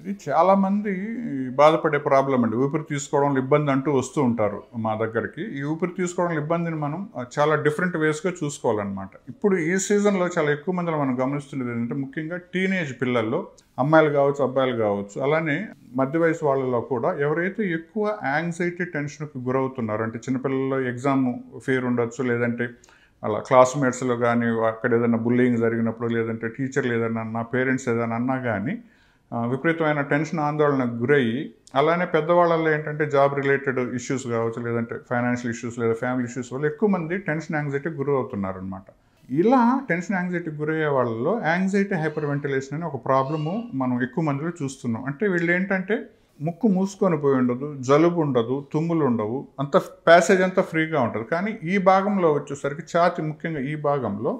ఇది చాలామంది బాధపడే ప్రాబ్లం అండి. ఊపిరి తీసుకోవడంలో ఇబ్బంది అంటూ వస్తూ ఉంటారు మా దగ్గరికి. ఈ ఊపిరి తీసుకోవడంలో ఇబ్బందిని మనం చాలా డిఫరెంట్ వేస్‌గా చూసుకోవాలనమాట. ఇప్పుడు ఈ సీజన్‌లో చాలా ఎక్కువ మందిలో మనం గమనిస్తున్నది ఏంటంటే, ముఖ్యంగా టీనేజ్ పిల్లల్లో అమ్మాయిలు కావచ్చు, అబ్బాయిలు కావచ్చు, అలానే మధ్య వయసు వాళ్ళలో కూడా ఎవరైతే ఎక్కువ యాంగ్జైటీ, టెన్షన్‌కి గురవుతున్నారో, అంటే చిన్నపిల్లల్లో ఎగ్జామ్ ఫియర్ ఉండొచ్చు, లేదంటే అలా క్లాస్‌మేట్స్‌లో గానీ, అక్కడ ఏదైనా బుల్లీయింగ్ జరిగినప్పుడు, లేదంటే టీచర్లు ఏదైనా అన్నా, పేరెంట్స్ ఏదైనా అన్నా గానీ విపరీతమైన టెన్షన్, ఆందోళనకు గురయ్యి, అలానే పెద్దవాళ్ళలో ఏంటంటే జాబ్ రిలేటెడ్ ఇష్యూస్ కావచ్చు, లేదంటే ఫైనాన్షియల్ ఇష్యూస్ లేదా ఫ్యామిలీ ఇష్యూస్ వల్ల ఎక్కువ మంది టెన్షన్, యాంగ్జైటీకి గురవుతున్నారనమాట. ఇలా టెన్షన్, యాంగ్జైటీకి గురయ్యే వాళ్ళలో యాంగ్జైటీ హైపర్ వెంటిలేషన్ అనే ఒక ప్రాబ్లము మనం ఎక్కువ మందిలో చూస్తున్నాం. అంటే వీళ్ళు ఏంటంటే ముక్కు మూసుకొని పోయి ఉండదు, జలుబు ఉండదు, తుమ్ములు ఉండవు, అంత ప్యాసేజ్ అంతా ఫ్రీగా ఉంటుంది. కానీ ఈ భాగంలో వచ్చేసరికి ఛాతీ, ముఖ్యంగా ఈ భాగంలో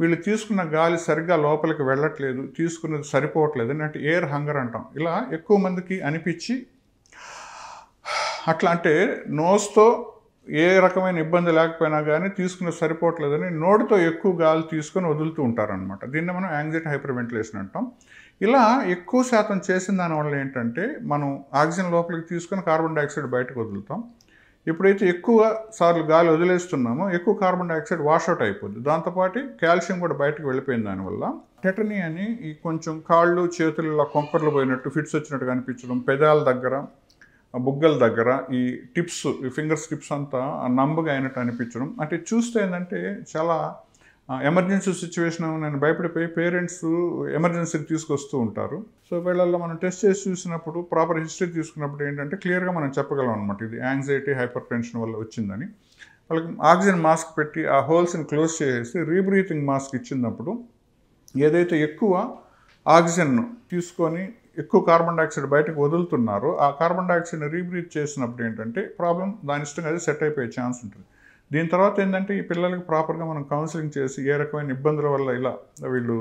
వీళ్ళు తీసుకున్న గాలి సరిగ్గా లోపలికి వెళ్ళట్లేదు, తీసుకున్నది సరిపోవట్లేదు, అంటే ఎయిర్ హంగర్ అంటాం. ఇలా ఎక్కువ మందికి అనిపించి, అట్లా అంటే నోస్‌తో ఏ రకమైన ఇబ్బంది లేకపోయినా కానీ తీసుకున్నది సరిపోవట్లేదని నోటితో ఎక్కువ గాలి తీసుకొని వదులుతూ ఉంటారనమాట. దీన్ని మనం యాంగ్జైటీ హైపర్ వెంటిలేషన్ అంటాం. ఇలా ఎక్కువ శాతం చేసిన దానివల్ల ఏంటంటే, మనం ఆక్సిజన్ లోపలికి తీసుకొని కార్బన్ డయాక్సైడ్ బయటకు వదులుతాం. ఎప్పుడైతే ఎక్కువ సార్లు గాలి వదిలేస్తున్నామో ఎక్కువ కార్బన్ డయాక్సైడ్ వాషౌట్ అయిపోద్ది. దాంతోపాటు కాల్షియం కూడా బయటకు వెళ్ళిపోయిన దానివల్ల టెటనీ అని ఈ కొంచెం కాళ్ళు, చేతులు ఇలా కొంకర్లు పోయినట్టు, ఫిట్స్ వచ్చినట్టుగా అనిపించడం, పెదాల దగ్గర, బుగ్గల దగ్గర ఈ టిప్స్, ఈ ఫింగర్స్ టిప్స్ అంతా నంబుగా అయినట్టు అనిపించడం. అంటే చూస్తే ఏంటంటే చాలా ఎమర్జెన్సీ సిచ్యువేషన్ నేను భయపడిపోయి పేరెంట్స్ ఎమర్జెన్సీకి తీసుకొస్తూ ఉంటారు. సో వీళ్ళల్లో మనం టెస్ట్ చేసి చూసినప్పుడు, ప్రాపర్ హిస్టరీ తీసుకున్నప్పుడు ఏంటంటే క్లియర్గా మనం చెప్పగలం అనమాట, ఇది యాంగ్జైటీ హైపర్ టెన్షన్ వల్ల వచ్చిందని. వాళ్ళకి ఆక్సిజన్ మాస్క్ పెట్టి ఆ హోల్స్ని క్లోజ్ చేసేసి రీబ్రీతింగ్ మాస్క్ ఇచ్చినప్పుడు ఏదైతే ఎక్కువ ఆక్సిజన్ తీసుకొని ఎక్కువ కార్బన్ డయాక్సైడ్ బయటకు వదులుతున్నారో ఆ కార్బన్ డయాక్సైడ్ని రీబ్రీత్ చేసినప్పుడు ఏంటంటే ప్రాబ్లం దాని ఇష్టంగా అది సెట్ అయిపోయే ఛాన్స్ ఉంటుంది. దీని తర్వాత ఏంటంటే ఈ పిల్లలకి ప్రాపర్గా మనం కౌన్సిలింగ్ చేసి ఏ రకమైన ఇబ్బందుల వల్ల ఇలా వీళ్ళు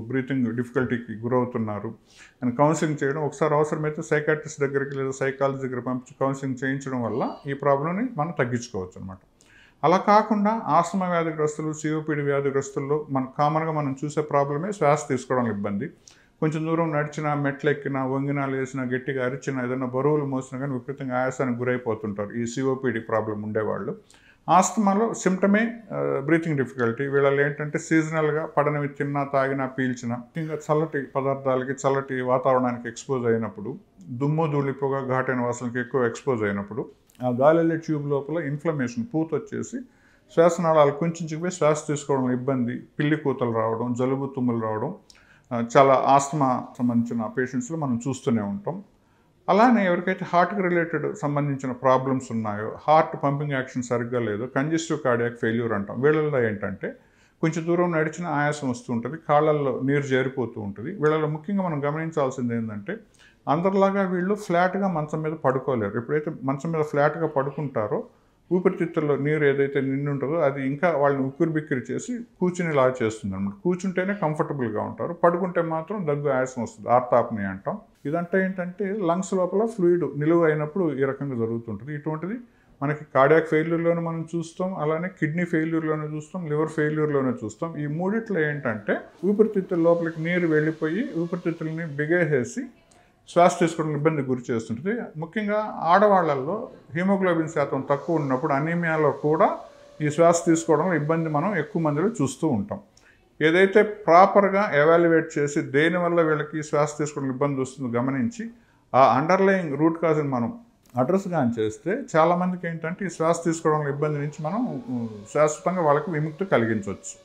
బ్రీతింగ్ డిఫికల్టీకి గురవుతున్నారు అని కౌన్సిలింగ్ చేయడం, ఒకసారి అవసరమైతే సైకాట్రిస్ట్ దగ్గరికి లేదా సైకాలజీ దగ్గర పంపించి కౌన్సిలింగ్ చేయించడం వల్ల ఈ ప్రాబ్లంని మనం తగ్గించుకోవచ్చు అనమాట. అలా కాకుండా ఆస్తమా వ్యాధిగ్రస్తులు, సిఓపిడి వ్యాధిగ్రస్తుల్లో కామన్గా మనం చూసే ప్రాబ్లమే శ్వాస తీసుకోవడం ఇబ్బంది. కొంచెం దూరం నడిచినా, మెట్లు ఎక్కినా, వంగినా, లేచినా, గట్టిగా అరిచినా, ఏదైనా బరువులు మోసినా కానీ విపరీతంగా ఆయాసానికి గురైపోతుంటారు ఈ సిఓపిడి ప్రాబ్లం ఉండేవాళ్ళు. ఆస్తమాలో సిమ్టమే బ్రీతింగ్ డిఫికల్టీ. వీళ్ళలో ఏంటంటే సీజనల్గా పడనివి తిన్నా, తాగినా, పీల్చినా, ఇంకా చల్లటి పదార్థాలకి, చల్లటి వాతావరణానికి ఎక్స్పోజ్ అయినప్పుడు, దుమ్ము, ధూళి, పొగ, ఘాటైన వాసనకి ఎక్కువ ఎక్స్పోజ్ అయినప్పుడు ఆ గాలి ట్యూబ్ లోపల ఇన్ఫ్లమేషన్, పూత వచ్చేసి శ్వాసనాళాలు కుంచుకుపోయి శ్వాస తీసుకోవడం ఇబ్బంది, పిల్లి కూతలు రావడం, జలుబు, తుమ్ములు రావడం చాలా ఆస్తమా సంబంధించిన పేషెంట్స్లో మనం చూస్తూనే ఉంటాం. అలానే ఎవరికైతే హార్ట్కి రిలేటెడ్ సంబంధించిన ప్రాబ్లమ్స్ ఉన్నాయో, హార్ట్ పంపింగ్ యాక్షన్ సరిగ్గా లేదు, కంజెస్టివ్ కార్డియాక్ ఫెయిల్యూర్ అంటాం. వీళ్ళల్లో ఏంటంటే కొంచెం దూరం నడిచిన ఆయాసం వస్తూ ఉంటుంది, కాళ్ళల్లో నీరు చేరిపోతూ ఉంటుంది. వీళ్ళలో ముఖ్యంగా మనం గమనించాల్సింది ఏంటంటే, అందరిలాగా వీళ్ళు ఫ్లాట్గా మంచం మీద పడుకోలేరు. ఎప్పుడైతే మంచం మీద ఫ్లాట్గా పడుకుంటారో ఊపిరితిత్తుల్లో నీరు ఏదైతే నిండి ఉంటుందో అది ఇంకా వాళ్ళని ఉక్కిరి బిక్కిరి చేసి కూర్చునిలా చేస్తుంది అనమాట. కూర్చుంటేనే కంఫర్టబుల్గా ఉంటారు, పడుకుంటే మాత్రం దగ్గు, ఆయాసం వస్తుంది, ఆర్తాప్నియా అంటాం. ఇదంతా ఏంటంటే లంగ్స్ లోపల ఫ్లూయిడ్ నిలువ అయినప్పుడు ఈ రకంగా జరుగుతుంటుంది. ఇటువంటిది మనకి కార్డియాక్ ఫెయిల్యూర్లోనే మనం చూస్తాం, అలానే కిడ్నీ ఫెయిల్యూర్లోనే చూస్తాం, లివర్ ఫెయిల్యూర్లోనే చూస్తాం. ఈ మూడిట్లో ఏంటంటే ఊపిరితిత్తుల లోపలికి నీరు వెళ్ళిపోయి ఊపిరితిత్తులని బిగేసేసి శ్వాస తీసుకోవడం ఇబ్బందికి గురి చేస్తుంటుంది. ముఖ్యంగా ఆడవాళ్ళల్లో హీమోగ్లోబిన్ శాతం తక్కువ ఉన్నప్పుడు, అనీమియాలో కూడా ఈ శ్వాస తీసుకోవడంలో ఇబ్బంది మనం ఎక్కువ మందిలో చూస్తూ ఉంటాం. ఏదైతే ప్రాపర్గా ఎవాల్యుయేట్ చేసి దేనివల్ల వీళ్ళకి శ్వాస తీసుకోవడం ఇబ్బంది వస్తుందో గమనించి ఆ అండర్లయింగ్ రూట్ కాజ్ని మనం అడ్రస్ కానీ చేస్తే చాలామందికి ఏంటంటే ఈ శ్వాస తీసుకోవడంలో ఇబ్బంది నుంచి మనం శాశ్వతంగా వాళ్ళకి విముక్తి కలిగించవచ్చు.